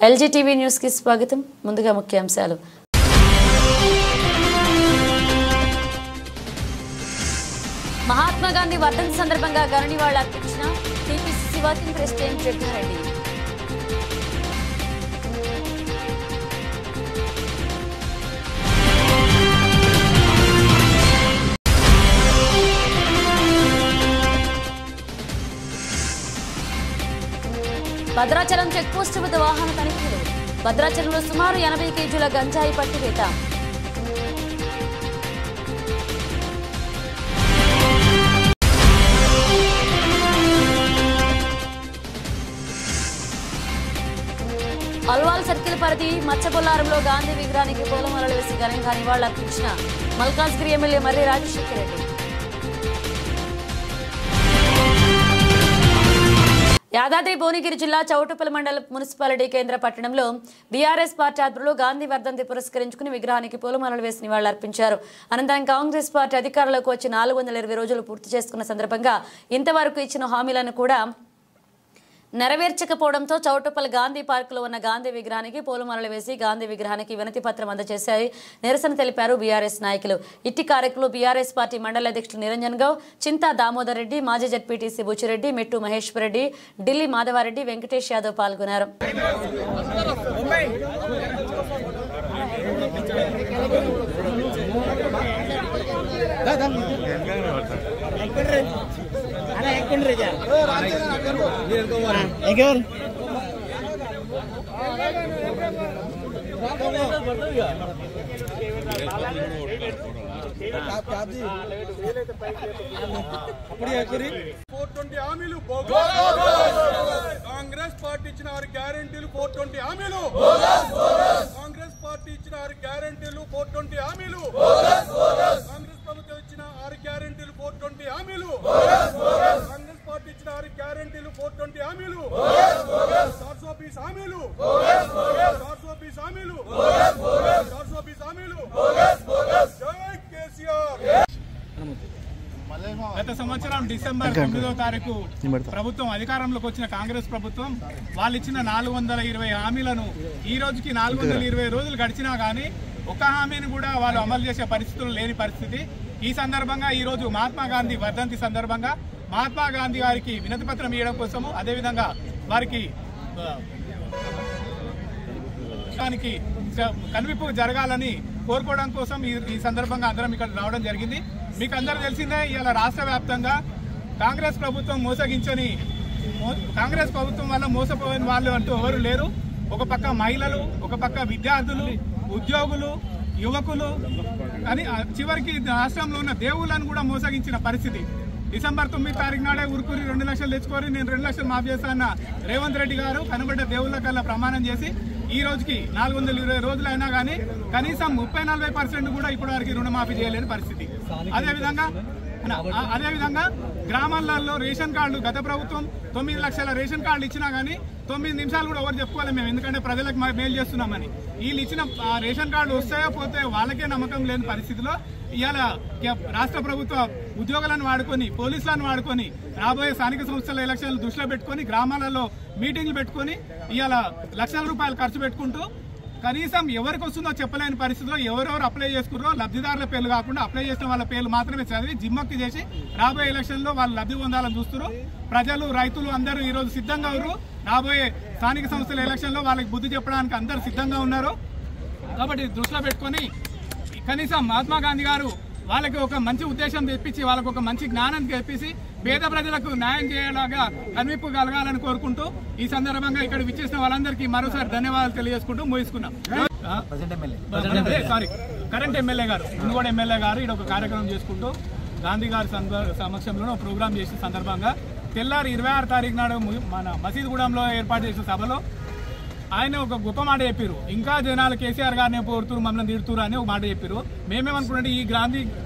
LG TV news కి స్వాగతం. ముందుగా ముఖ్యాంశాలు. మహాత్మా గాంధీ వర్ధంతి సందర్భంగా ఘన నివాళులు అర్పించిన TPCC working president Jaggareddy. Bhadrachalam checkpost వద్ద వాహన తనిఖీలు. భద్రాచలంలో సుమారు 80 కేజీల గంజాయి పట్టివేత. అల్వాల్ సర్కిల్ పరిధి మచ్చబొల్లారంలో గాంధీ విగ్రహానికి పూలమాలలు వేసి ఘనంగా నివాళులు అర్పించిన మల్కాజ్గిరి ఎమ్మెల్యే మర్రి రాజశేఖర రెడ్డి. యాదాద్రి భువనగిరి జిల్లా చౌటుప్పల్ మండల మున్సిపాలిటీ కేంద్ర పట్టణంలో బీఆర్ఎస్ పార్టీ ఆధ్వర్యంలో గాంధీ వర్ధంతి పురస్కరించుకుని విగ్రహానికి పూలమాలలు వేసి నివాళులర్పించారు. అనంతరం కాంగ్రెస్ పార్టీ అధికారంలోకి వచ్చి 420 రోజులు పూర్తి చేసుకున్న సందర్భంగా ఇంతవరకు ఇచ్చిన హామీలను కూడా నెరవేర్చకపోవడంతో చౌటుప్పల్ గాంధీ పార్కులో ఉన్న గాంధీ విగ్రహానికి పూలమాలలు వేసి గాంధీ విగ్రహానికి వినతి పత్రం అందజేశారు. నిరసన తెలిపారు బీఆర్ఎస్ నాయకులు. ఇట్టి కార్యక్రమంలో బీఆర్ఎస్ పార్టీ మండల అధ్యక్షులు నిరంజన్ గౌడ్, చింతా దామోదర్ రెడ్డి, మాజీ జడ్పీటీసీ బుచ్చిరెడ్డి, మెట్టు మహేశ్వర్ రెడ్డి, ఢిల్లీ మాధవారెడ్డి, వెంకటేష్ యాదవ్ పాల్గొన్నారు. కాంగ్రెస్ పార్టీ ఇచ్చిన 6 గ్యారెంటీలు 420 హామీలు. కాంగ్రెస్ పార్టీ ఇచ్చిన 6 గ్యారెంటీలు 420 హామీలు. కాంగ్రెస్ ప్రభుత్వం ఇచ్చిన 6 గ్యారెంటీలు 420 హామీలు. కాంగ్రెస్ పార్టీ ఇచ్చిన 6 గ్యారెంటీలు 420 హామీలు. 420 హామీలు. 420 హామీలు. 420 హామీలు. జై కేసీఆర్. గత సంవత్సరం డిసెంబర్ 9వ తారీఖు ప్రభుత్వం అధికారంలోకి వచ్చిన కాంగ్రెస్ ప్రభుత్వం వాళ్ళు ఇచ్చిన 420 హామీలను ఈ రోజుకి 420 రోజులు గడిచినా కానీ ఒక హామీని కూడా వాళ్ళు అమలు చేసే పరిస్థితులు లేని పరిస్థితి. ఈ సందర్భంగా ఈ రోజు మహాత్మా గాంధీ వర్ధంతి సందర్భంగా మహాత్మా గాంధీ గారికి వినతి పత్రం ఇవ్వడం కోసము, అదేవిధంగా వారికి కనువిప్పు జరగాలని కోరుకోవడం కోసం ఈ సందర్భంగా అందరం ఇక్కడ రావడం జరిగింది. మీకు అందరూ తెలిసిందే, ఇలా రాష్ట్ర వ్యాప్తంగా కాంగ్రెస్ ప్రభుత్వం కాంగ్రెస్ ప్రభుత్వం వల్ల మోసపోయిన వాళ్ళు అంటూ ఎవరు లేరు. ఒక పక్క మహిళలు, ఒక పక్క విద్యార్థులు, ఉద్యోగులు, యువకులు, కానీ చివరికి రాష్ట్రంలో ఉన్న దేవుళ్ళను కూడా మోసగించిన పరిస్థితి. డిసెంబర్ 9వ తారీఖు నాడే ఉరుకురి 2 లక్షలు తెచ్చుకొని నేను 2 లక్షలు మాఫీ చేస్తానన్న రేవంత్ రెడ్డి గారు కనబడ్డ దేవుళ్ళ కల్లా ప్రమాణం చేసి ఈ రోజుకి 420 రోజులు అయినా కానీ కనీసం 30-40% కూడా ఇప్పటి వరకు రుణమాఫీ చేయలేని పరిస్థితి. అదేవిధంగా గ్రామాలలో రేషన్ కార్డులు గత ప్రభుత్వం 9 లక్షల రేషన్ కార్డులు ఇచ్చినా కానీ 9 నిమిషాలు కూడా ఎవరు చెప్పుకోవాలి మేము, ఎందుకంటే ప్రజలకు మేలు చేస్తున్నామని. వీళ్ళు ఇచ్చిన రేషన్ కార్డులు వస్తాయో పోతే వాళ్ళకే నమ్మకం లేని పరిస్థితిలో ఇవాళ రాష్ట్ర ప్రభుత్వ ఉద్యోగులను వాడుకొని, పోలీసులను వాడుకొని, రాబోయే స్థానిక సంస్థల ఎలక్షన్లు దృష్టిలో పెట్టుకొని గ్రామాలలో మీటింగ్లు పెట్టుకొని ఇవాళ లక్షల రూపాయలు ఖర్చు పెట్టుకుంటూ కనీసం ఎవరికి వస్తుందో చెప్పలేని పరిస్థితిలో ఎవరెవరు అప్లై చేసుకున్నారో లబ్ధిదారుల పేర్లు కాకుండా అప్లై చేసిన వాళ్ళ పేర్లు మాత్రమే చదివి జిమ్మక్తి చేసి రాబోయే ఎలక్షన్లో వాళ్ళు లబ్ధి పొందాలని చూస్తున్నారు. ప్రజలు, రైతులు అందరూ ఈరోజు సిద్ధంగా ఉన్నారు. రాబోయే స్థానిక సంస్థల ఎలక్షన్లో వాళ్ళకి బుద్ధి చెప్పడానికి అందరూ సిద్ధంగా ఉన్నారు. కాబట్టి దృష్టిలో పెట్టుకొని కనీసం మహాత్మా గాంధీ గారు వాళ్ళకి ఒక మంచి ఉద్దేశం తెప్పించి, వాళ్ళకు ఒక మంచి జ్ఞానం తెప్పించి పేద ప్రజలకు న్యాయం చేయేలాగా కనువిప్పు కలగాలని కోరుకుంటూ ఈ సందర్భంగా ఇక్కడ విచ్చేసిన వాళ్ళందరికీ మరోసారి ధన్యవాదాలు తెలియజేసుకుంటూ ముగిస్తున్నాం. కరెంట్ ఎమ్మెల్యే గారు, మునుగోడు ఎమ్మెల్యే గారు ఇక్కడ ఒక కార్యక్రమం చేసుకుంటూ గాంధీ గారి సమక్షంలో ప్రోగ్రాం చేసిన సందర్భంగా తెల్లారి 26వ తారీఖు నాడు మన మసీదుగూడెంలో ఏర్పాటు చేసిన సభలో ఆయన ఒక గొప్ప మాట చెప్పారు. ఇంకా జనాలు కేసీఆర్ గారిని పోరుతురు, మమ్మల్ని తిడుతురు అని ఒక మాట చెప్పారు. మేమేమనుకుంటే ఈ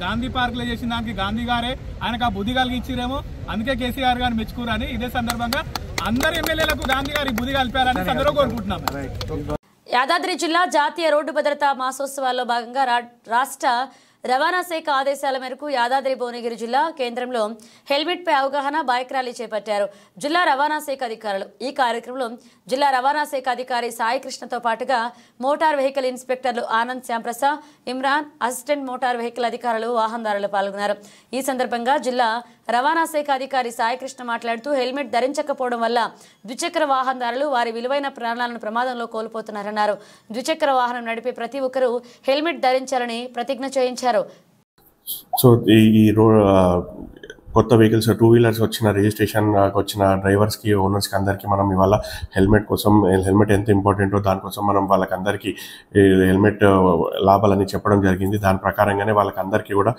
గాంధీ పార్క్ లో చేసిన దానికి గాంధీ గారే ఆయనకు ఆ బుద్ధి కలిగిచ్చిరేమో, అందుకే కేసీఆర్ గారిని మెచ్చుకురని ఇదే సందర్భంగా అందరు ఎమ్మెల్యేలకు గాంధీ గారి బుద్ధి కలిపారని అందరూ కోరుకుంటున్నాం. యాదాద్రి జిల్లా జాతీయ రోడ్డు భద్రతా మాసోత్సవాల్లో భాగంగా రాష్ట్ర రవాణా శాఖ ఆదేశాల మేరకు యాదాద్రి భువనగిరి జిల్లా కేంద్రంలో హెల్మెట్పై అవగాహన బైక్ ర్యాలీ చేపట్టారు జిల్లా రవాణా శాఖ అధికారులు. ఈ కార్యక్రమంలో జిల్లా రవాణా శాఖ అధికారి సాయి కృష్ణతో పాటుగా మోటార్ వెహికల్ ఇన్స్పెక్టర్లు Anand Shyamprasad, Imran, assistant motor vehicle అధికారులు, వాహనదారులు పాల్గొన్నారు. ఈ సందర్భంగా జిల్లా రవాణా శాఖ అధికారి సాయి కృష్ణ మాట్లాడుతూ హెల్మెట్ ధరించకపోవడం వల్ల ద్విచక్ర వాహనదారులు వారి విలువైన ప్రాణాలను ప్రమాదంలో కోల్పోతున్నారన్నారు. ద్విచక్ర వాహనం నడిపే ప్రతి ఒక్కరూ హెల్మెట్ ధరించాలని ప్రతిజ్ఞ చేయించారు. సో ఈ కొత్త వెహికల్స్ 2 వీలర్స్ వచ్చిన రిజిస్ట్రేషన్ వచ్చిన డ్రైవర్స్కి, ఓనర్స్కి అందరికీ మనం ఇవాళ హెల్మెట్ ఎంత ఇంపార్టెంటో దానికోసం మనం వాళ్ళకందరికీ హెల్మెట్ లాభాలని చెప్పడం జరిగింది. దాని ప్రకారంగానే వాళ్ళకందరికీ కూడా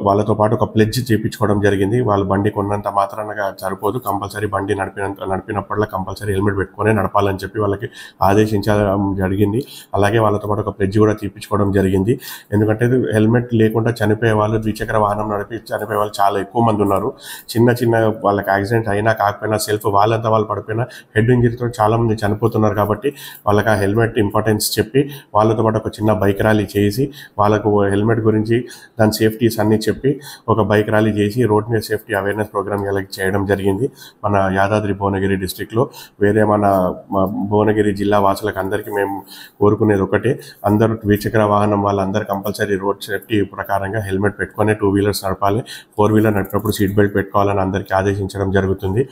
వాళ్ళతో పాటు ఒక ప్లెడ్జ్ చేయించుకోవడం జరిగింది. వాళ్ళు బండి కొన్నంత మాత్రానగా సరిపోదు, కంపల్సరీ బండి నడిపినప్పుడల్లా కంపల్సరీ హెల్మెట్ పెట్టుకొని నడపాలని చెప్పి వాళ్ళకి ఆదేశించడం జరిగింది. అలాగే వాళ్ళతో పాటు ఒక ప్లెడ్జ్ కూడా తీపించుకోవడం జరిగింది. ఎందుకంటే హెల్మెట్ లేకుండా చనిపోయే వాళ్ళు, ద్విచక్ర వాహనం నడిపి చనిపోయే వాళ్ళు చాలా ఎక్కువ మంది ఉన్నారు. చిన్న వాళ్ళకి యాక్సిడెంట్ అయినా కాకపోయినా సెల్ఫ్ వాళ్ళంతా వాళ్ళు పడిపోయినా హెడ్ ఇంజరీతో చాలా మంది చనిపోతున్నారు. కాబట్టి వాళ్ళకి ఆ హెల్మెట్ ఇంపార్టెన్స్ చెప్పి వాళ్ళతో పాటు ఒక చిన్న బైక్ ర్యాలీ చేసి వాళ్ళకు హెల్మెట్ గురించి దాని సేఫ్టీస్ అన్నీ చెప్పి ఒక బైక్ ర్యాలీ చేసి రోడ్ మీద సేఫ్టీ అవేర్నెస్ ప్రోగ్రామ్ చేయడం జరిగింది. మన యాదాద్రి భువనగిరి డిస్ట్రిక్ట్లో వేరే మన భువనగిరి జిల్లా వాసులకు అందరికీ మేము కోరుకునేది ఒకటే, అందరూ ద్విచక్ర వాహనం వాళ్ళందరూ కంపల్సరీ రోడ్ సేఫ్టీ ప్రకారంగా హెల్మెట్ పెట్టుకొని 2 వీలర్స్ నడపాలి. 4 వీలర్ నడిపినప్పుడు సీట్ బెల్ట్ పెట్టుకోవాలని అందరికీ ఆదేశించడం జరుగుతుంది.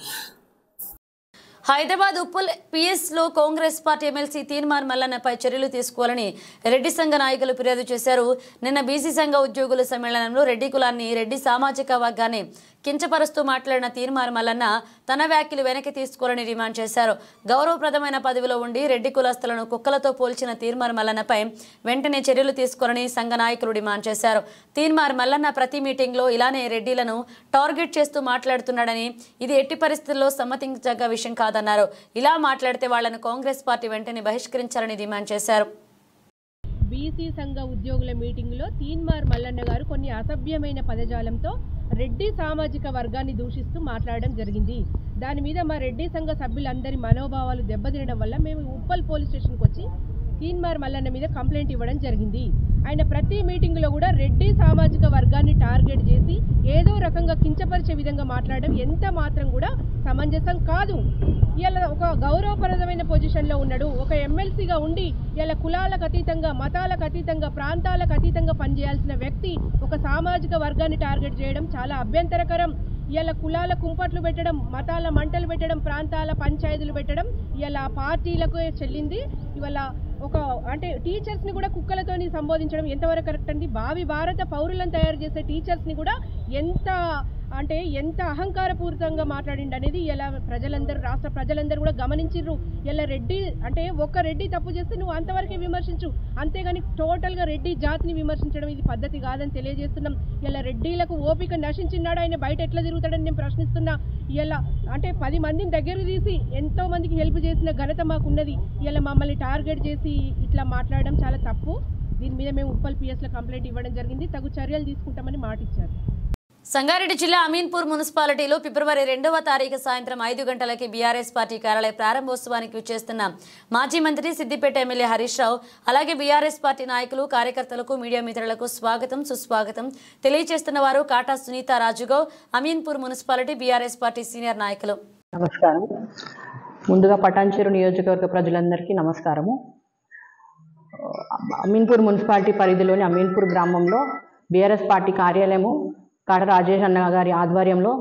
హైదరాబాద్ ఉప్పల్ పిఎస్లో కాంగ్రెస్ పార్టీ ఎమ్మెల్సీ తీన్మార్ మల్లన్నపై చర్యలు తీసుకోవాలని రెడ్డి సంఘ నాయకులు ఫిర్యాదు చేశారు. నిన్న బీసీ సంఘ ఉద్యోగుల సమ్మేళనంలో రెడ్డి కులాన్ని, రెడ్డి సామాజిక వర్గాన్ని కించపరుస్తూ మాట్లాడిన తీన్మార్ మల్లన్న తన వ్యాఖ్యలు వెనక్కి తీసుకోవాలని డిమాండ్ చేశారు. గౌరవప్రదమైన పదవిలో ఉండి రెడ్డి కులస్తులను కుక్కలతో పోల్చిన తీన్మార్ మల్లన్నపై వెంటనే చర్యలు తీసుకోవాలని సంఘ నాయకులు డిమాండ్ చేశారు. తీన్మార్ మల్లన్న ప్రతి మీటింగ్లో ఇలానే రెడ్డిలను టార్గెట్ చేస్తూ మాట్లాడుతున్నాడని, ఇది ఎట్టి పరిస్థితుల్లో సమ్మతించదగ్గ విషయం కాదన్నారు. ఇలా మాట్లాడితే వాళ్లను కాంగ్రెస్ పార్టీ వెంటనే బహిష్కరించాలని డిమాండ్ చేశారు. బీసీ సంఘ ఉద్యోగుల మీటింగ్లో తీన్మార్ మల్లన్న గారు కొన్ని అసభ్యమైన పదజాలంతో రెడ్డి సామాజిక వర్గాన్ని దూషిస్తూ మాట్లాడడం జరిగింది. దాని మీద మా రెడ్డి సంఘ సభ్యులందరి మనోభావాలు దెబ్బతినడం వల్ల మేము ఉప్పల్ పోలీస్ స్టేషన్కి వచ్చి తీన్మార్ మల్లన్న మీద కంప్లైంట్ ఇవ్వడం జరిగింది. ఆయన ప్రతి మీటింగ్లో కూడా రెడ్డి సామాజిక వర్గాన్ని టార్గెట్ చేసి ఏదో రకంగా కించపరిచే విధంగా మాట్లాడడం ఎంత మాత్రం కూడా సమంజసం కాదు. ఇలా ఒక గౌరవప్రదమైన పొజిషన్లో ఉన్నాడు, ఒక ఎమ్మెల్సీగా ఉండి ఇలా కులాలకు అతీతంగా, మతాలకు అతీతంగా, ప్రాంతాలకు అతీతంగా పనిచేయాల్సిన వ్యక్తి ఒక సామాజిక వర్గాన్ని టార్గెట్ చేయడం చాలా అభ్యంతరకరం. ఇలా కులాల కుంపట్లు పెట్టడం, మతాల మంటలు పెట్టడం, ప్రాంతాల పంచాయతీలు పెట్టడం ఇలా పార్టీలకు చెల్లింది. ఇవాళ ఒక అంటే టీచర్స్ని కూడా కుక్కలతోని సంబోధించడం ఎంతవరకు కరెక్ట్ అండి? భావి భారత పౌరులను తయారు చేసే టీచర్స్ని కూడా ఎంత అహంకారపూరితంగా మాట్లాడిండు అనేది ఇలా ప్రజలందరూ, రాష్ట్ర ప్రజలందరూ కూడా గమనించిర్రు. ఇలా రెడ్డి అంటే ఒక్క రెడ్డి తప్పు చేస్తే నువ్వు అంతవరకే విమర్శించు, అంతేగాని టోటల్గా రెడ్డి జాతిని విమర్శించడం ఇది పద్ధతి కాదని తెలియజేస్తున్నాం. ఇలా రెడ్డిలకు ఓపిక నశించినాడు, ఆయన బయట ఎట్లా తిరుగుతాడని నేను ప్రశ్నిస్తున్నా. ఇలా అంటే 10 మందిని దగ్గరకు తీసి ఎంతో మందికి హెల్ప్ చేసిన ఘనత మాకున్నది. ఇలా మమ్మల్ని టార్గెట్ చేసి ఇట్లా మాట్లాడడం చాలా తప్పు. దీని మీద మేము ఉప్పల్ పిఎస్లో కంప్లైంట్ ఇవ్వడం జరిగింది, తగు చర్యలు తీసుకుంటామని మాట ఇచ్చారు. సంగారెడ్డి జిల్లా అమీన్పూర్ మున్సిపాలిటీలో ఫిబ్రవరి 2వ తారీఖు సాయంత్రం 5 గంటలకి బీఆర్ఎస్ పార్టీ కార్యాలయ ప్రారంభోత్సవానికి విచ్చేస్తున్న మాజీ మంత్రి సిద్దిపేట ఎమ్మెల్యే హరీష్ రావు, అలాగే బీఆర్ఎస్ పార్టీ నాయకులు, కార్యకర్తలకు, మీడియా మిత్రులకు స్వాగతం, సుస్వాగతం తెలియజేస్తున్న వారు కాటా సునీత రాజుగౌ, Ameenpur municipality BRS party senior నాయకులు. నమస్కారం. ముందుగా పటాన్చెరు నియోజకవర్గ ప్రజలందరికీ నమస్కారము. అమీన్పూర్ మున్సిపాలిటీ పరిధిలోని అమీన్పూర్ గ్రామంలో బీఆర్ఎస్ పార్టీ కార్యాలయము కాట రాజేష్ అన్న గారి ఆధ్వర్యంలో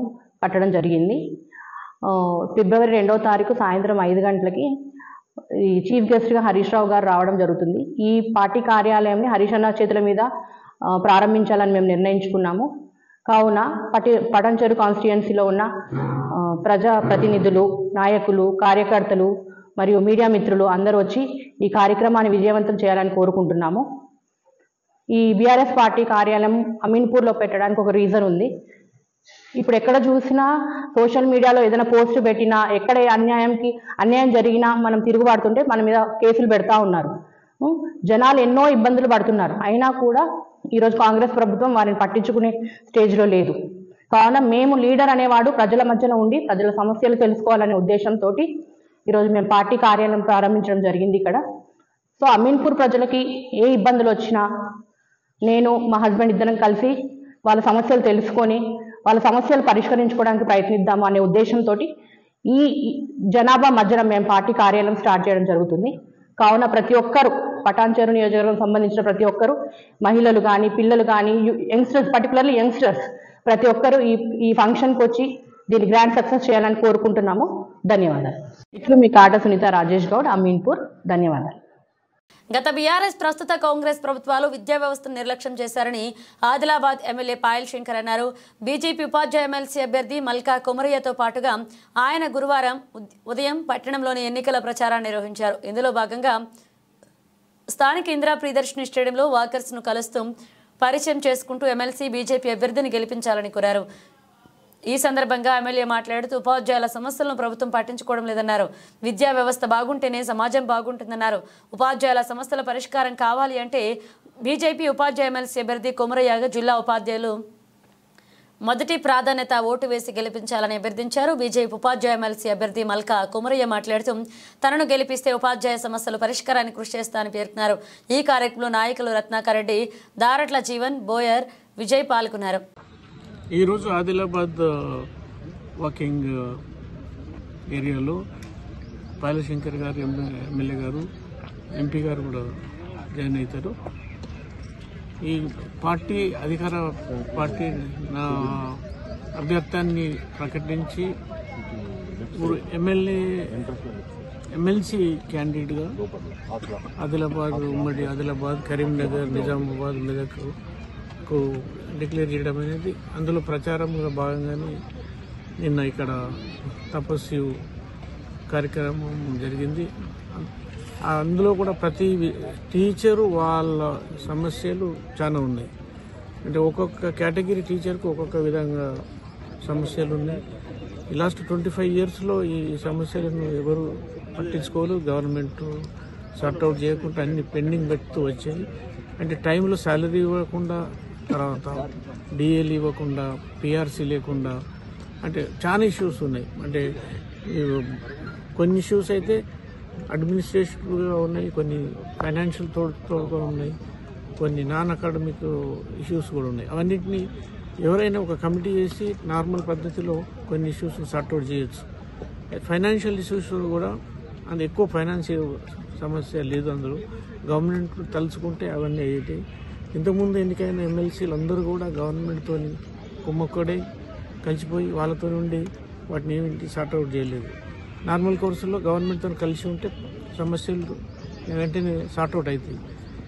కట్టడం జరిగింది. ఫిబ్రవరి 2వ తారీఖు సాయంత్రం 5 గంటలకి ఈ చీఫ్ గెస్ట్గా హరీష్ రావు గారు రావడం జరుగుతుంది. ఈ పార్టీ కార్యాలయంని హరీష్ అన్న చేతుల మీద ప్రారంభించాలని మేము నిర్ణయించుకున్నాము. కావున పటాన్చెరు కాన్స్టిట్యుయెన్సీలో ఉన్న ప్రజా ప్రతినిధులు, నాయకులు, కార్యకర్తలు మరియు మీడియా మిత్రులు అందరూ వచ్చి ఈ కార్యక్రమాన్ని విజయవంతం చేయాలని కోరుకుంటున్నాము. ఈ బీఆర్ఎస్ పార్టీ కార్యాలయం అమీన్పూర్లో పెట్టడానికి ఒక రీజన్ ఉంది. ఇప్పుడు ఎక్కడ చూసినా సోషల్ మీడియాలో ఏదైనా పోస్ట్ పెట్టినా, ఎక్కడ అన్యాయం జరిగినా మనం తిరుగుబాటుతుంటే మన మీద కేసులు పెడతా ఉన్నారు. జనాలు ఎన్నో ఇబ్బందులు పడుతున్నారు. అయినా కూడా ఈరోజు కాంగ్రెస్ ప్రభుత్వం వారిని పట్టించుకునే స్టేజ్లో లేదు. కావున మేము లీడర్ అనేవాడు ప్రజల మధ్యన ఉండి ప్రజల సమస్యలు తెలుసుకోవాలనే ఉద్దేశంతో ఈరోజు మేము పార్టీ కార్యాలయం ప్రారంభించడం జరిగింది ఇక్కడ. సో అమీన్పూర్ ప్రజలకి ఏ ఇబ్బందులు వచ్చినా నేను మా హస్బెండ్ ఇద్దరం కలిసి వాళ్ళ సమస్యలు తెలుసుకొని వాళ్ళ సమస్యలు పరిష్కరించుకోవడానికి ప్రయత్నిద్దాము అనే ఉద్దేశంతో ఈ జనాభా మధ్యన మేము పార్టీ కార్యాలయం స్టార్ట్ చేయడం జరుగుతుంది. కావున ప్రతి ఒక్కరు పటాన్చెరు నియోజకవర్గం సంబంధించిన ప్రతి ఒక్కరు, మహిళలు కానీ పిల్లలు కానీ, యంగ్స్టర్స్, పర్టికులర్లీ యంగ్స్టర్స్ ప్రతి ఒక్కరు ఈ ఫంక్షన్కి వచ్చి దీన్ని గ్రాండ్ సక్సెస్ చేయాలని కోరుకుంటున్నాము. ధన్యవాదాలు. ఇట్లు మీ కాట సునీత రాజేష్ గౌడ్, అమీన్పూర్. ధన్యవాదాలు. గత బీఆర్ఎస్ ప్రస్తుత కాంగ్రెస్ ప్రభుత్వాలు విద్యా వ్యవస్థను నిర్లక్ష్యం చేశారని ఆదిలాబాద్ ఎమ్మెల్యే పాయల్ శంకర్ అన్నారు. బీజేపీ ఉపాధ్యాయ ఎమ్మెల్సీ అభ్యర్థి మల్కా కొమరయ్యతో పాటుగా ఆయన గురువారం ఉదయం పట్టణంలోని ఎన్నికల ప్రచారాన్ని నిర్వహించారు. ఇందులో భాగంగా స్థానిక ఇందిరా ప్రియదర్శిని స్టేడియంలో వాకర్స్ను కలుస్తూ పరిచయం చేసుకుంటూ ఎమ్మెల్సీ బీజేపీ అభ్యర్థిని గెలిపించాలని కోరారు. ఈ సందర్భంగా ఎమ్మెల్యే మాట్లాడుతూ ఉపాధ్యాయుల సమస్యలను ప్రభుత్వం పట్టించుకోవడం లేదన్నారు. విద్యా వ్యవస్థ బాగుంటేనే సమాజం బాగుంటుందన్నారు. ఉపాధ్యాయుల సమస్యల పరిష్కారం కావాలి అంటే బీజేపీ ఉపాధ్యాయ ఎమ్మెల్సీ అభ్యర్థి కొమరయ్యగా జిల్లా ఉపాధ్యాయులు మొదటి ప్రాధాన్యత ఓటు వేసి గెలిపించాలని అభ్యర్థించారు. బీజేపీ ఉపాధ్యాయ ఎమ్మెల్సీ అభ్యర్థి మల్కా కొమరయ్య మాట్లాడుతూ తనను గెలిపిస్తే ఉపాధ్యాయ సమస్యల పరిష్కారానికి కృషి చేస్తానని పేర్కొన్నారు. ఈ కార్యక్రమంలో నాయకులు రత్నాకర్ రెడ్డి, దారట్ల జీవన్, బోయర్, విజయ్ పాల్గొన్నారు. ఈరోజు ఆదిలాబాద్ వాకింగ్ ఏరియాలో పాయల్ శంకర్ గారు, ఎమ్మెల్యే గారు, ఎంపీ గారు కూడా జాయిన్ అవుతారు. ఈ పార్టీ అధికార పార్టీ నా అభ్యర్థాన్ని ప్రకటించి ఇప్పుడు ఎమ్మెల్సీ క్యాండిడేట్గా ఆదిలాబాద్, ఉమ్మడి ఆదిలాబాద్, కరీంనగర్, నిజామాబాద్, మెదక్కు డిక్లేర్ చేయడం అనేది అందులో ప్రచారంలో భాగంగానే నిన్న ఇక్కడ తపస్సు కార్యక్రమం జరిగింది. అందులో కూడా ప్రతి టీచరు వాళ్ళ సమస్యలు చాలా ఉన్నాయి. అంటే ఒక్కొక్క కేటగిరీ టీచర్కు ఒక్కొక్క విధంగా సమస్యలు ఉన్నాయి. ఈ లాస్ట్ 25 yearsలో ఈ సమస్యలను ఎవరు పట్టించుకోరు. గవర్నమెంట్ సార్ట్అవుట్ చేయకుండా అన్ని పెండింగ్ పెడుతూ వచ్చాయి. అంటే టైంలో శాలరీ ఇవ్వకుండా, తర్వాత డిఏలు ఇవ్వకుండా, పిఆర్సీ లేకుండా, అంటే చాలా ఇష్యూస్ ఉన్నాయి. అంటే కొన్ని ఇష్యూస్ అయితే అడ్మినిస్ట్రేటివ్గా ఉన్నాయి, కొన్ని ఫైనాన్షియల్ తోడుగా ఉన్నాయి, కొన్ని నాన్ అకాడమిక్ ఇష్యూస్ కూడా ఉన్నాయి. అవన్నింటినీ ఎవరైనా ఒక కమిటీ చేసి నార్మల్ పద్ధతిలో కొన్ని ఇష్యూస్ సార్ట్అవుట్ చేయొచ్చు. ఫైనాన్షియల్ ఇష్యూస్ కూడా అంత ఎక్కువ ఫైనాన్షియల్ సమస్య లేదు. అందులో గవర్నమెంట్ తలుచుకుంటే అవన్నీ అయ్యేటి. ఇంతకుముందు ఎన్నికైన ఎమ్మెల్సీలు అందరూ కూడా గవర్నమెంట్తో కుమ్మక్కడే కలిసిపోయి వాళ్ళతో నుండి వాటిని ఏమిటి సార్ట్అవుట్ చేయలేదు. నార్మల్ కోర్సుల్లో గవర్నమెంట్తో కలిసి ఉంటే సమస్యలు వెంటనే సార్ట్అవుట్ అవుతాయి.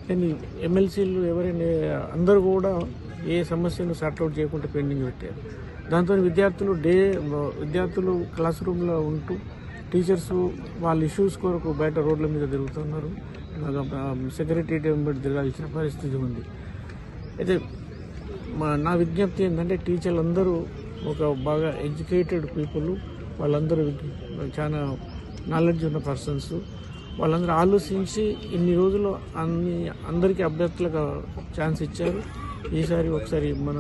కానీ ఎమ్మెల్సీలు ఎవరైనా అందరూ కూడా ఏ సమస్యను సార్ట్అవుట్ చేయకుండా పెండింగ్ పెట్టారు. దాంతో విద్యార్థులు క్లాస్ రూమ్లో ఉంటూ టీచర్స్ వాళ్ళ ఇష్యూస్ కొరకు బయట రోడ్ల మీద తిరుగుతున్నారు. సెక్రటరీ వెంబడి తిరగాల్సిన పరిస్థితి ఉంది. అయితే నా విజ్ఞప్తి ఏంటంటే టీచర్లు అందరూ ఒక బాగా ఎడ్యుకేటెడ్ పీపుల్, వాళ్ళందరూ చాలా నాలెడ్జ్ ఉన్న పర్సన్స్. వాళ్ళందరూ ఆలోచించి ఇన్ని రోజులు అందరికీ అభ్యర్థులకు ఛాన్స్ ఇచ్చారు. ఈసారి ఒకసారి మన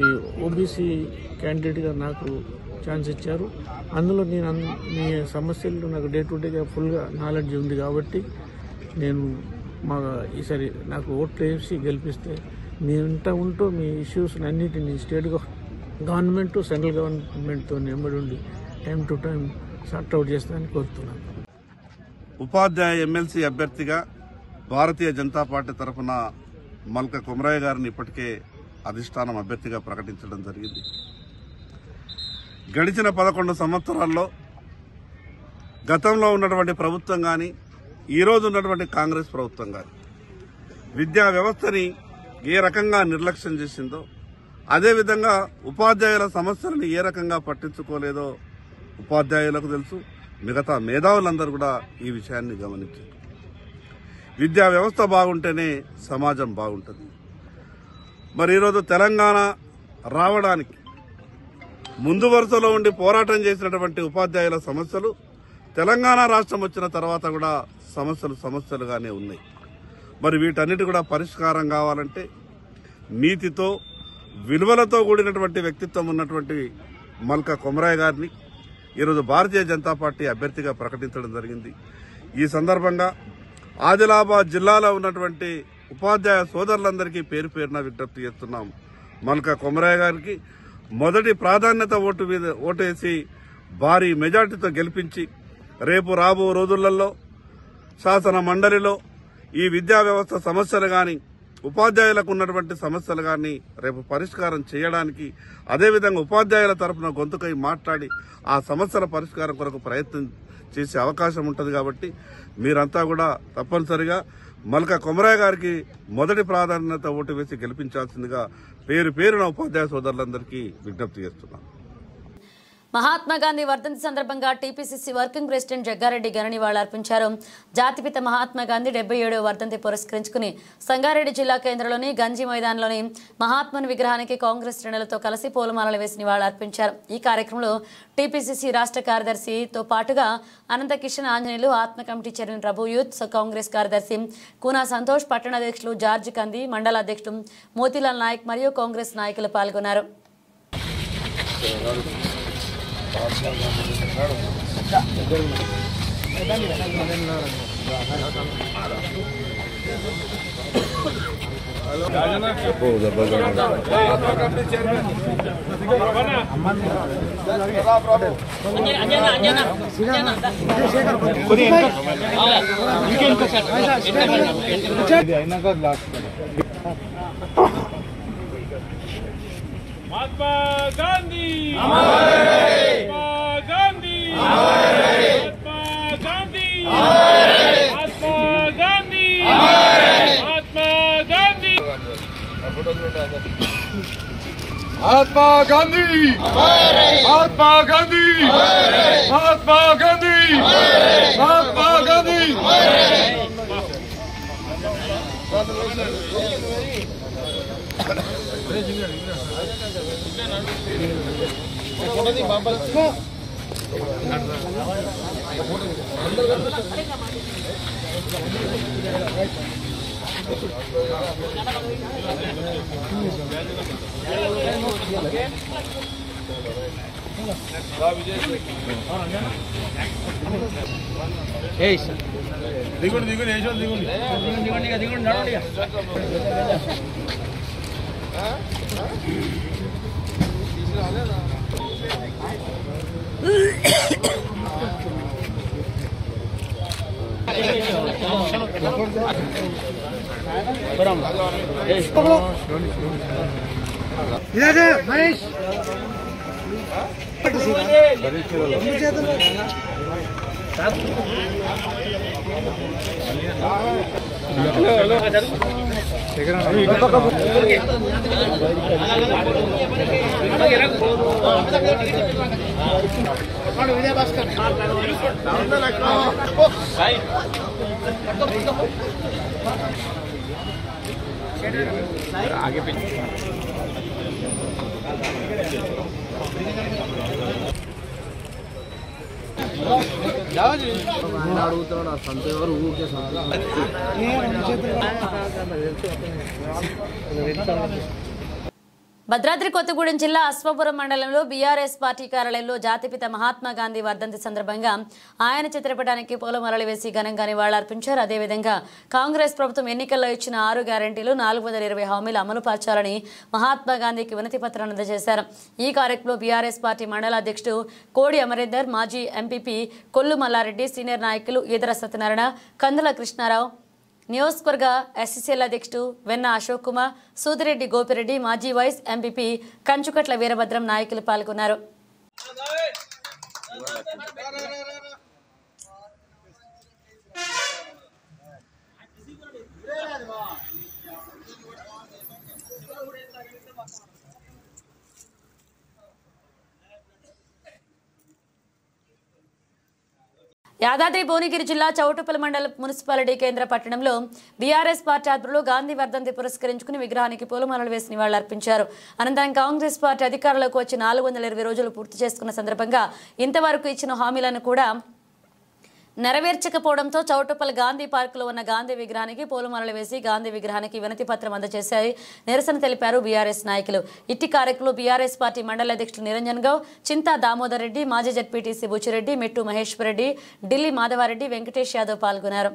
ఈ ఓబీసీ క్యాండిడేట్గా నాకు ఛాన్స్ ఇచ్చారు. అందులో నేను మీ సమస్యలు నాకు డే టు డేగా ఫుల్గా నాలెడ్జ్ ఉంది కాబట్టి నేను ఈసారి నాకు ఓట్లు వేసి గెలిపిస్తే మీ ఉంటూ మీ ఇష్యూస్ అన్నిటినీ స్టేట్ గవర్నమెంట్, సెంట్రల్ గవర్నమెంట్తో ఎంబడి ఉండి టైం టు టైం సార్ట్అవుట్ చేస్తానని కోరుతున్నాను. ఉపాధ్యాయ ఎమ్మెల్సీ అభ్యర్థిగా భారతీయ జనతా పార్టీ తరఫున మల్కా కొమరయ్య గారిని ఇప్పటికే అధిష్టానం అభ్యర్థిగా ప్రకటించడం జరిగింది. గడిచిన 11 సంవత్సరాల్లో గతంలో ఉన్నటువంటి ప్రభుత్వం కానీ, ఈరోజు ఉన్నటువంటి కాంగ్రెస్ ప్రభుత్వం కానీ విద్యా వ్యవస్థని ఏ రకంగా నిర్లక్ష్యం చేసిందో, అదేవిధంగా ఉపాధ్యాయుల సమస్యలను ఏ రకంగా పట్టించుకోలేదో ఉపాధ్యాయులకు తెలుసు. మిగతా మేధావులందరూ కూడా ఈ విషయాన్ని గమనించారు. విద్యా వ్యవస్థ బాగుంటేనే సమాజం బాగుంటుంది. మరి ఈరోజు తెలంగాణ రావడానికి ముందు వరుసలో ఉండి పోరాటం చేసినటువంటి ఉపాధ్యాయుల సమస్యలు తెలంగాణ రాష్ట్రం వచ్చిన తర్వాత కూడా సమస్యలుగానే ఉన్నాయి. మరి వీటన్నిటి కూడా పరిష్కారం కావాలంటే నీతితో, విలువలతో కూడినటువంటి వ్యక్తిత్వం ఉన్నటువంటి మల్కా కొమరయ్య గారిని ఈరోజు భారతీయ జనతా పార్టీ అభ్యర్థిగా ప్రకటించడం జరిగింది. ఈ సందర్భంగా ఆదిలాబాద్ జిల్లాలో ఉన్నటువంటి ఉపాధ్యాయ సోదరులందరికీ పేరు పేరున విజ్ఞప్తి చేస్తున్నాం. మల్కా కొమరయ్య గారికి మొదటి ప్రాధాన్యత ఓటేసి భారీ మెజార్టీతో గెలిపించి రేపు రాబో రోజులలో శాసన మండలిలో ఈ విద్యా వ్యవస్థ సమస్యలు గాని ఉపాధ్యాయులకు ఉన్నటువంటి సమస్యలు గాని రేపు పరిష్కారం చేయడానికి, అదేవిధంగా ఉపాధ్యాయుల తరఫున గొంతుకై మాట్లాడి ఆ సమస్యల పరిష్కారం కొరకు ప్రయత్నం చేసే అవకాశం ఉంటుంది. కాబట్టి మీరంతా కూడా తప్పనిసరిగా మల్కా కొమరయ్య గారికి మొదటి ప్రాధాన్యత ఓటు వేసి గెలిపించాల్సిందిగా పేరు పేరున ఉపాధ్యాయ సోదరులందరికీ విజ్ఞప్తి చేస్తున్నాం. మహాత్మా గాంధీ వర్ధంతి సందర్భంగా టీపీసీసీ వర్కింగ్ ప్రెసిడెంట్ జగ్గారెడ్డి ఘన నివాళులర్పించారు. జాతిపిత మహాత్మా గాంధీ 77వ వర్ధంతి పురస్కరించుకుని సంగారెడ్డి జిల్లా కేంద్రంలోని గంజి మైదానంలోని మహాత్ముని విగ్రహానికి కాంగ్రెస్ శ్రేణులతో కలిసి పూలమాలలు వేసి నివాళులర్పించారు. ఈ కార్యక్రమంలో టీపీసీసీ రాష్ట్ర కార్యదర్శితో పాటుగా అనంత కిషన్ ఆంజనేయులు, ఆత్మ కమిటీ చైర్మన్ ప్రభు యూత్ కాంగ్రెస్ కార్యదర్శి కూనా సంతోష్, పట్టణ అధ్యక్షులు జార్జ్ కంది, మండల అధ్యక్షుడు మోతీలాల్ నాయక్ మరియు కాంగ్రెస్ నాయకులు పాల్గొన్నారు. महात्मा गांधी महात्मा गांधी, महात्मा गांधी, महात्मा गांधी, महात्मा गांधी, దిగుండి మహేష్ आगे అడుగుతున్నాడు సంత ఎవరు ఊరికే భద్రాద్రి కొత్తగూడెం జిల్లా అశ్వాపురం మండలంలో బీఆర్ఎస్ పార్టీ కార్యాలయంలో జాతిపిత మహాత్మా గాంధీ వర్ధంతి సందర్భంగా ఆయన చిత్రపటానికి పూలమాలలు వేసి ఘనంగా నివాళులర్పించారు. అదేవిధంగా కాంగ్రెస్ ప్రభుత్వం ఎన్నికల్లో ఇచ్చిన 6 గ్యారెంటీలు 420 హామీలు అమలు పరచాలని మహాత్మా గాంధీకి వినతి పత్రాన్ని అందజేశారు. ఈ కార్యక్రమంలో బీఆర్ఎస్ పార్టీ మండల అధ్యక్షుడు కోడి అమరేందర్, మాజీ ఎంపీపీ కొల్లు మల్లారెడ్డి, సీనియర్ నాయకులు ఈదర సత్యనారాయణ, కందుల కృష్ణారావు, నియోజకవర్గ ఎస్సీసీఎల్ అధ్యక్షుడు వెన్న అశోక్ కుమార్, సూదిరెడ్డి గోపిరెడ్డి, మాజీ వైస్ ఎంపీపీ కంచుకట్ల వీరభద్రం నాయకులు పాల్గొన్నారు. యాదాద్రి భువనగిరి జిల్లా చౌటుప్పల్ మండల మున్సిపాలిటీ కేంద్ర పట్టణంలో బీఆర్ఎస్ పార్టీ ఆధ్వర్యంలో గాంధీ వర్ధంతి పురస్కరించుకుని విగ్రహానికి పూలమాలలు వేసి నివాళులర్పించారు. అనంతరం కాంగ్రెస్ పార్టీ అధికారంలోకి వచ్చి 420 రోజులు పూర్తి చేసుకున్న సందర్భంగా ఇంతవరకు ఇచ్చిన హామీలను కూడా నెరవేర్చకపోవడంతో చౌటుప్పల్ గాంధీ పార్కులో ఉన్న గాంధీ విగ్రహానికి పూలమాలలు వేసి గాంధీ విగ్రహానికి వినతి పత్రం అందజేశారు. నిరసన తెలిపారు బీఆర్ఎస్ నాయకులు. ఇట్టి కార్యక్రమంలో బీఆర్ఎస్ పార్టీ మండల అధ్యక్షులు నిరంజన్ గౌడ్, చింతా దామోదర్ రెడ్డి, మాజీ జడ్పీటీసీ బుచ్చిరెడ్డి, మెట్టు మహేశ్వర్ రెడ్డి, ఢిల్లీ మాధవారెడ్డి, వెంకటేష్ యాదవ్ పాల్గొన్నారు.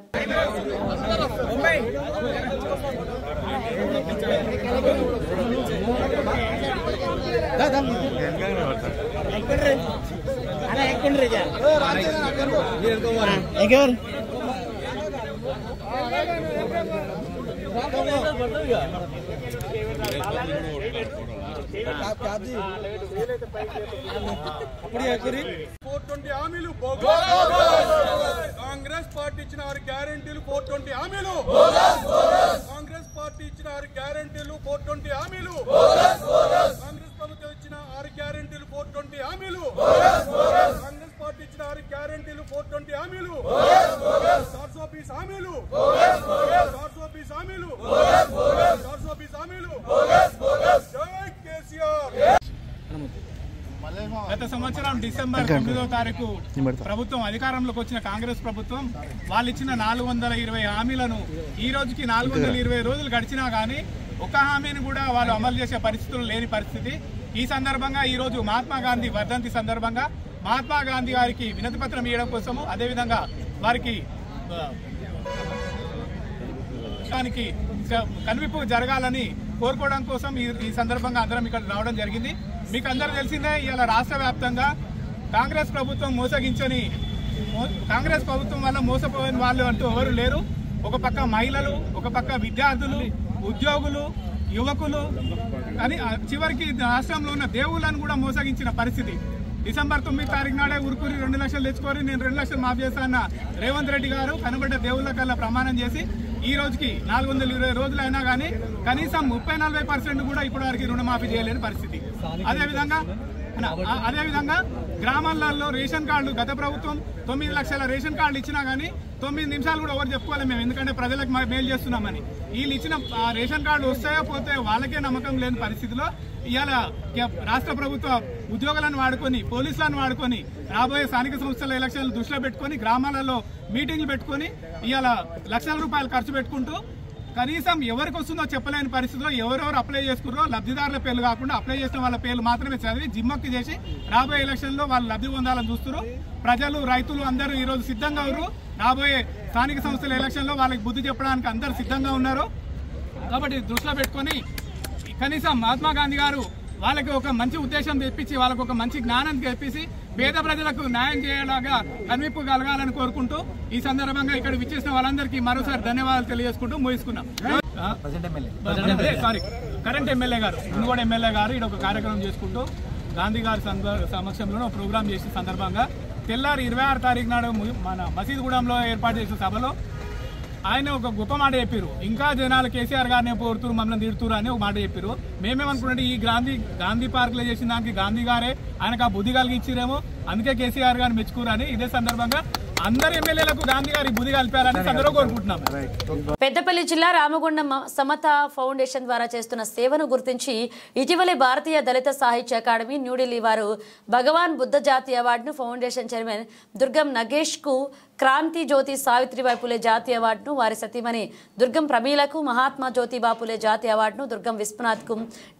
కాంగ్రెస్ పార్టీ ఇచ్చిన 6 గ్యారెంటీలు 420 హామీలు, కాంగ్రెస్ పార్టీ ఇచ్చిన 6 గ్యారెంటీలు 420 హామీలు, కాంగ్రెస్ ప్రభుత్వం ఇచ్చిన 6 గ్యారెంటీలు 420 హామీలు, కాంగ్రెస్ పార్టీ ఇచ్చిన 6 గ్యారెంటీలు 420 హామీలు, 420 హామీలు, 420 హామీలు, 420 హామీలు. జై కేసీఆర్. గత సంవత్సరం డిసెంబర్ 9వ తారీఖు ప్రభుత్వం అధికారంలోకి వచ్చిన కాంగ్రెస్ ప్రభుత్వం వాళ్ళు ఇచ్చిన 420 హామీలను ఈ రోజుకి 420 రోజులు గడిచినా కానీ ఒక హామీని కూడా వాళ్ళు అమలు చేసే పరిస్థితులు లేని పరిస్థితి. ఈ సందర్భంగా ఈ రోజు మహాత్మా గాంధీ వర్ధంతి సందర్భంగా మహాత్మా గాంధీ గారికి వినతి పత్రం ఇవ్వడం కోసము, అదేవిధంగా వారికి కనువిప్పు జరగాలని కోరుకోవడం కోసం ఈ సందర్భంగా అందరం ఇక్కడ రావడం జరిగింది. మీకు అందరూ తెలిసిందే, ఇవాళ రాష్ట్ర వ్యాప్తంగా కాంగ్రెస్ ప్రభుత్వం కాంగ్రెస్ ప్రభుత్వం వల్ల మోసపోయిన వాళ్ళు అంటూ ఎవరు లేరు. ఒక పక్క మహిళలు, ఒక పక్క విద్యార్థులు, ఉద్యోగులు, యువకులు, కానీ చివరికి రాష్ట్రంలో ఉన్న దేవుళ్ళను కూడా మోసగించిన పరిస్థితి. డిసెంబర్ 9 తారీఖు నాడే ఉరుకురి 2 లక్షలు తెచ్చుకొని నేను 2 లక్షలు మాఫ్ చేస్తానన్న రేవంత్ రెడ్డి గారు కనబడ్డ దేవుళ్ళ కల్లా ప్రమాణం చేసి ఈ రోజుకి 420 రోజులు అయినా కానీ కనీసం 30-40% కూడా ఇప్పటి వరకు రుణమాఫీ చేయలేని పరిస్థితి. అదేవిధంగా గ్రామాలలో రేషన్ కార్డులు గత ప్రభుత్వం 9 లక్షల రేషన్ కార్డులు ఇచ్చినా కానీ 9 నిమిషాలు కూడా ఎవరు చెప్పుకోవాలి మేము, ఎందుకంటే ప్రజలకు మేలు చేస్తున్నామని. వీళ్ళు ఇచ్చిన రేషన్ కార్డులు వస్తాయో పోతే వాళ్ళకే నమ్మకం లేని పరిస్థితిలో ఇవాళ రాష్ట్ర ప్రభుత్వ ఉద్యోగులను వాడుకొని, పోలీసులను వాడుకొని, రాబోయే స్థానిక సంస్థల ఎలక్షన్లు దృష్టిలో పెట్టుకొని గ్రామాలలో మీటింగ్లు పెట్టుకొని ఇవాళ లక్షల రూపాయలు ఖర్చు పెట్టుకుంటూ కనీసం ఎవరికి వస్తుందో చెప్పలేని పరిస్థితిలో ఎవరెవరు అప్లై చేసుకున్నారో లబ్ధిదారుల పేర్లు కాకుండా అప్లై చేసిన వాళ్ళ పేర్లు మాత్రమే చదివి జిమ్మక్కి చేసి రాబోయే ఎలక్షన్లో వాళ్ళు లబ్ధి పొందాలని చూస్తున్నారు. ప్రజలు, రైతులు అందరూ ఈరోజు సిద్ధంగా ఉన్నారు. రాబోయే స్థానిక సంస్థల ఎలక్షన్లో వాళ్ళకి బుద్ధి చెప్పడానికి అందరూ సిద్ధంగా ఉన్నారు. కాబట్టి దృష్టిలో పెట్టుకొని కనీసం మహాత్మా గాంధీ గారు వాళ్ళకి ఒక మంచి ఉద్దేశం తెప్పించి, వాళ్ళకు ఒక మంచి జ్ఞానం తెప్పించి పేద ప్రజలకు న్యాయం చేయేలాగా కనువిప్పు కలగాలని కోరుకుంటూ ఈ సందర్భంగా ఇక్కడ విచ్చేసిన వాళ్ళందరికీ మరోసారి ధన్యవాదాలు తెలియజేసుకుంటూ ముగిస్తున్నాం. కరెంట్ ఎమ్మెల్యే గారు, మునుగోడు ఎమ్మెల్యే గారు ఇక్కడ ఒక కార్యక్రమం చేసుకుంటూ గాంధీ గారి సమక్షంలో ప్రోగ్రాం చేసిన సందర్భంగా తెల్లారి 26 తారీఖు నాడు మన మసీదుగూడెంలో ఏర్పాటు చేసిన సభలో ఆయన ఒక గొప్ప మాట చెప్పారు. ఇంకా జనాలు కేసీఆర్ గారిని పోరుతురు, మమ్మల్ని తిడుతురు అని ఒక మాట చెప్పారు. మేమేమనుకుంటే ఈ గాంధీ పార్క్ లో చేసిన దానికి గాంధీ గారే ఆయనకు ఆ బుద్ధి కలిగిచ్చిరేమో, అందుకే కేసీఆర్ గారిని మెచ్చుకురని ఇదే సందర్భంగా అందరు ఎమ్మెల్యేలకు గాంధీ గారి బుద్ధి కలిపారని అందరూ కోరుకుంటున్నాం. పెద్దపల్లి జిల్లా రామగుండం సమత ఫౌండేషన్ ద్వారా చేస్తున్న సేవను గుర్తించి ఇటీవలే భారతీయ దళిత సాహిత్య అకాడమీ న్యూఢిల్లీ వారు భగవాన్ బుద్ధ జాతీయ అవార్డును ఫౌండేషన్ చైర్మన్ దుర్గం నగేష్ కు, క్రాంతి జ్యోతి సావిత్రిబాయి పులే జాతీయ అవార్డును వారి సతీమణి దుర్గం ప్రమీలకు, మహాత్మా జ్యోతిబా పులే జాతీయ అవార్డును దుర్గం విశ్వనాథ్ కు,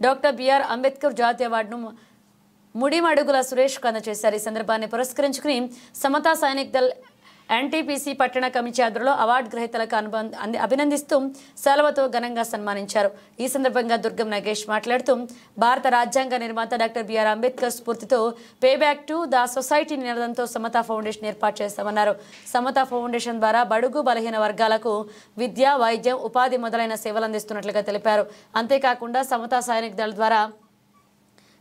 డాక్టర్ బిఆర్ అంబేద్కర్ జాతీయ అవార్డును ముడిమడుగుల సురేష్ కు అందజేశారు. ఈ సందర్భాన్ని పురస్కరించుకుని సమతా సైనిక్ దళ్ ఎన్టీపీసీ పట్టణ కమిటీ ఆధ్వర్యంలో అవార్డు గ్రహీతలకు అభినందిస్తూ సెలవుతో ఘనంగా సన్మానించారు. ఈ సందర్భంగా దుర్గం నగేష్ మాట్లాడుతూ భారత రాజ్యాంగ నిర్మాత డాక్టర్ బిఆర్ అంబేద్కర్ స్ఫూర్తితో pay back to the society నినాదంతో సమతా ఫౌండేషన్ ఏర్పాటు చేస్తామన్నారు. సమతా ఫౌండేషన్ ద్వారా బడుగు బలహీన వర్గాలకు విద్య, వైద్యం, ఉపాధి మొదలైన సేవలు అందిస్తున్నట్లుగా తెలిపారు. అంతేకాకుండా సమతా సైనిక్ దళ్ ద్వారా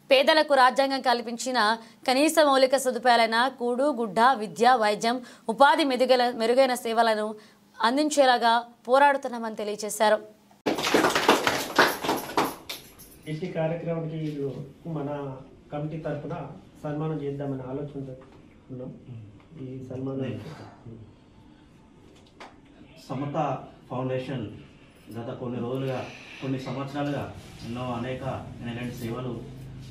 పేదలకు రాజ్యాంగం కల్పించిన కనీస మౌలిక సదుపాయాలైన కూడు, గుడ్డ, విద్య, వైద్యం, ఉపాధి మెరుగైన సేవలను అందించేలాగా పోరాడుతున్నామని తెలియజేశారు. ఈ కార్యక్రమానికి మన కమిటీ తరఫున సన్మానం చేద్దామని ఆలోచన ఈ సన్మానం సమత ఫౌండేషన్ గత కొన్ని సంవత్సరాలుగా అనేక సేవలు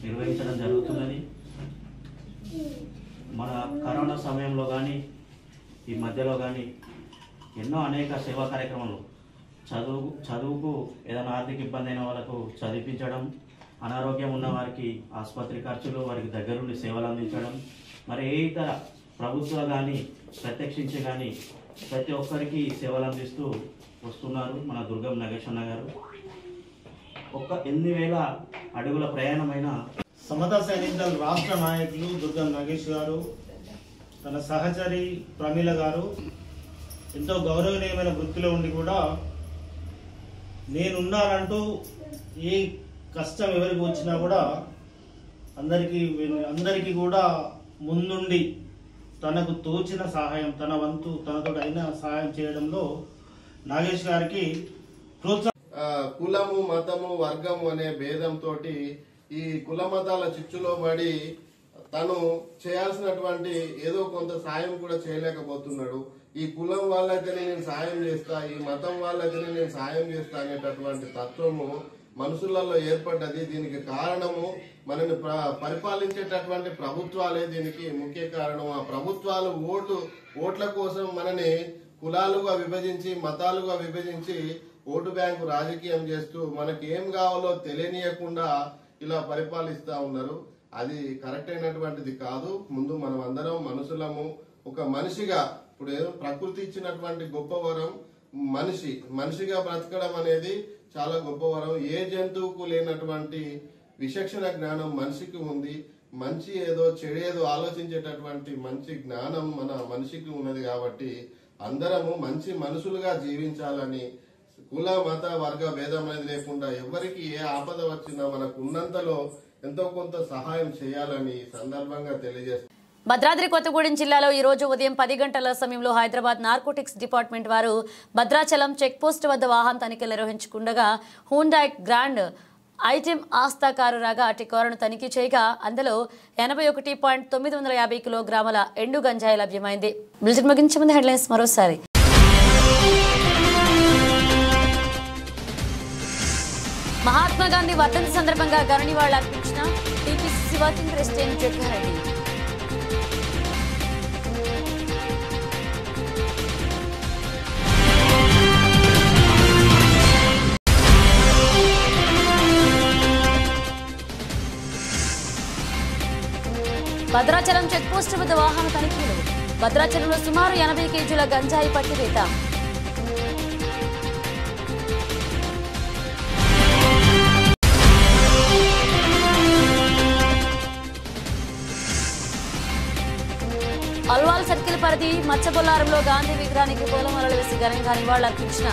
నిర్వహించడం జరుగుతున్నది. మన కరోనా సమయంలో కానీ ఈ మధ్యలో కానీ ఎన్నో అనేక సేవా కార్యక్రమాలు చదువుకు ఏదైనా ఆర్థిక ఇబ్బంది అయిన వాళ్ళకు చదివించడం, అనారోగ్యం ఉన్న వారికి ఆసుపత్రి ఖర్చులు, వారికి దగ్గరుండి సేవలు అందించడం, మరి ఏ ఇతర ప్రభుత్వ కానీ ప్రత్యక్షించి కానీ ప్రతి ఒక్కరికి సేవలు అందిస్తూ వస్తున్నారు మన దుర్గం నాగేశ్వరన్న గారు. 8,000 అడుగుల ప్రయాణమైన సమతా సైనికుల రాష్ట్ర నాయకులు దుర్గం నాగేష్ గారు, తన సహచరి ప్రమీల గారు ఎంతో గౌరవనీయమైన వృత్తిలో ఉండి కూడా నేనున్నానంటూ ఏ కష్టం ఎవరికి వచ్చినా కూడా అందరికీ కూడా ముందుండి తనకు తోచిన సహాయం, తన వంతు తనతో అయిన సహాయం చేయడంలో నాగేష్ గారికి కులము, మతము, వర్గము అనే భేదంతో ఈ కుల మతాల చిచ్చులో పడి తను చేయాల్సినటువంటి ఏదో కొంత సాయం కూడా చేయలేకపోతున్నాడు. ఈ కులం వాళ్ళైతేనే నేను సాయం చేస్తా, ఈ మతం వాళ్ళైతేనే నేను సాయం చేస్తా అనేటటువంటి తత్వము మనుషులలో ఏర్పడ్డది. దీనికి కారణము మనని పరిపాలించేటటువంటి ప్రభుత్వాలే దీనికి ముఖ్య కారణం. ఆ ప్రభుత్వాలు ఓట్ల కోసం మనని కులాలుగా విభజించి, మతాలుగా విభజించి ఓటు బ్యాంకు రాజకీయం చేస్తూ మనకి ఏం కావాలో తెలియనీయకుండా ఇలా పరిపాలిస్తా ఉన్నారు. అది కరెక్ట్ అయినటువంటిది కాదు. ముందు మనం అందరం మనుషులము. ఒక మనిషిగా ఇప్పుడు ప్రకృతి ఇచ్చినటువంటి గొప్ప వరం మనిషిగా బ్రతకడం అనేది చాలా గొప్ప వరం. ఏ జంతువుకు లేనటువంటి విచక్షణ జ్ఞానం మనిషికి ఉంది. మంచి ఏదో చెడు ఏదో ఆలోచించేటటువంటి మంచి జ్ఞానం మన మనిషికి ఉన్నది. కాబట్టి అందరము మంచి మనుషులుగా జీవించాలని, కుల మత వర్గ భేదం అనేది లేకుండా ఎవరికి ఏ ఆపద వచ్చినా మనకు ఉన్నంతలో ఎంతో కొంత సహాయం చేయాలని సందర్భంగా తెలియజేస్తారు. భద్రాద్రి కొత్తగూడెం జిల్లాలో ఈ రోజు ఉదయం 10 గంటల సమయంలో హైదరాబాద్ నార్కోటిక్స్ డిపార్ట్మెంట్ వారు భద్రాచలం చెక్పోస్ట్ వద్ద వాహన తనిఖీలు నిర్వహించుకుండగా హూండాయ్ గ్రాండ్ ఐటెం ఆస్తా కారు రాగా అటు కారును తనిఖీ చేయగా అందులో 81.950 కిలోగ్రాముల ఎండు గంజాయి లభ్యమైంది. బులెటిన్ ముగించే ముందు హెడ్లైన్స్ మరోసారి. మహాత్మా గాంధీ వర్ధంతి సందర్భంగా ఘన నివాళులు అర్పించిన TPCC working president Jaggareddy. Bhadrachalam checkpost వద్ద వాహన తనిఖీలు. భద్రాచలంలో సుమారు 80 కేజీల గంజాయి పట్టివేత. అల్వాల్ సర్కిల్ పరిధి మచ్చబొల్లారంలో గాంధీ విగ్రహానికి పూలమాలలు వేసి ఘనంగా నివాళులర్పించిన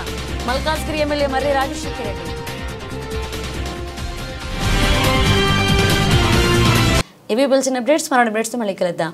మల్కాజ్గిరి ఎమ్మెల్యే మర్రి రాజశేఖర రెడ్డి. ఇవి బులెటిన్ అప్డేట్స్. మరో అప్డేట్స్ మళ్ళీ కలుద్దాం.